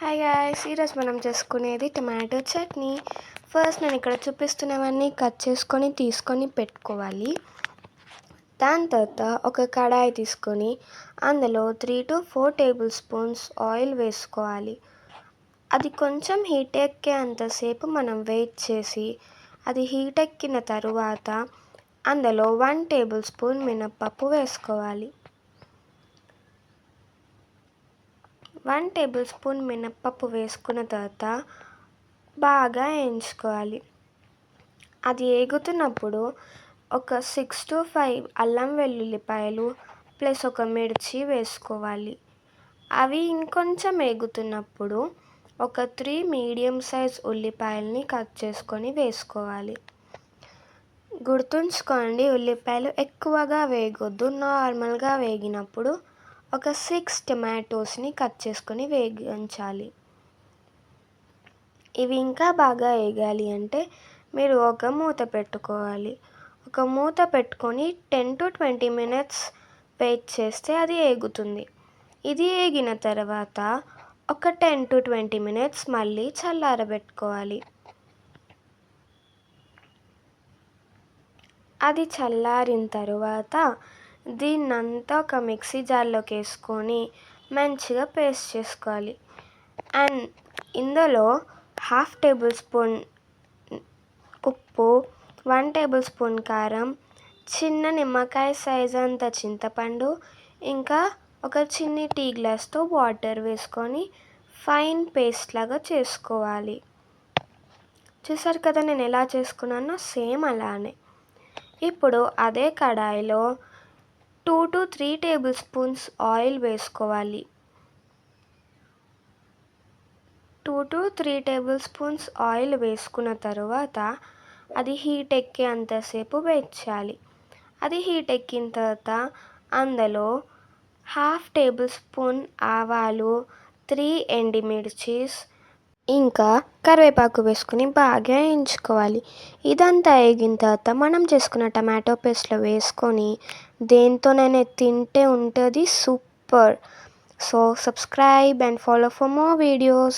Hi guys, ఈరోజు మనం చేసుకునేది టమాటో చట్నీ. ఫస్ట్ నేను ఇక్కడ చూపిస్తున్నవన్నీ కట్ చేసుకొని తీసుకొని పెట్టుకోవాలి. దాని తర్వాత ఒక కడాయి తీసుకొని అందులో 3 to 4 టేబుల్ స్పూన్స్ ఆయిల్ వేసుకోవాలి. అది కొంచెం హీట్ ఎక్కేంతసేపు మనం వెయిట్ చేసి అది హీట్ ఎక్కిన తరువాత అందులో 1 టేబుల్ స్పూన్ మినప్పప్పు వేసుకోవాలి. 1 టేబుల్ స్పూన్ మినప్పప్పు వేసుకున్న తర్వాత బాగా వేయించుకోవాలి. అది వేగుతున్నప్పుడు ఒక 6 to 5 అల్లం వెల్లుల్లిపాయలు ప్లస్ ఒక మిర్చి వేసుకోవాలి. అవి ఇంకొంచెం వేగుతున్నప్పుడు ఒక 3 మీడియం సైజ్ ఉల్లిపాయలని కట్ చేసుకొని వేసుకోవాలి. గుర్తుంచుకోండి, ఉల్లిపాయలు ఎక్కువగా వేగొద్దు. నార్మల్గా వేగినప్పుడు ఒక 6 టమాటోస్ని కట్ చేసుకొని వేగించాలి. ఇవి ఇంకా బాగా వేగాలి అంటే మీరు ఒక మూత పెట్టుకోవాలి. ఒక మూత పెట్టుకొని 10 to 20 minutes వెయిట్ చేస్తే అది వేగుతుంది. ఇది వేగిన తర్వాత ఒక 10 to 20 minutes మళ్ళీ చల్లారబెట్టుకోవాలి. అది చల్లారిన తర్వాత దీన్నంతా ఒక మిక్సీ జార్లోకి వేసుకొని మంచిగా పేస్ట్ చేసుకోవాలి. అండ్ ఇందులో 1/2 టేబుల్ స్పూన్ ఉప్పు, 1 టేబుల్ స్పూన్ కారం, చిన్న నిమ్మకాయ సైజ్ అంత చింతపండు, ఇంకా ఒక చిన్ని టీ గ్లాస్తో వాటర్ వేసుకొని ఫైన్ పేస్ట్ లాగా చేసుకోవాలి. చూసారు కదా నేను ఎలా చేసుకున్నానో, సేమ్ అలానే. ఇప్పుడు అదే కడాయిలో 2 to 3 టేబుల్ స్పూన్స్ ఆయిల్ వేసుకోవాలి. 2 to 3 టేబుల్ స్పూన్స్ ఆయిల్ వేసుకున్న తర్వాత అది హీట్ ఎక్కేంతసేపు వెయిట్ చేయాలి. అది హీట్ ఎక్కిన తర్వాత అందులో 1/2 టేబుల్ స్పూన్ ఆవాలు, 3 ఎండుమిర్చీస్, ఇంకా కరివేపాకు వేసుకొని బాగా వేయించుకోవాలి. ఇదంతా వేగిన తర్వాత మనం చేసుకున్న టమాటో పేస్ట్లో వేసుకొని దేంతోనైనా తింటే ఉంటుంది super. So subscribe and follow for more videos.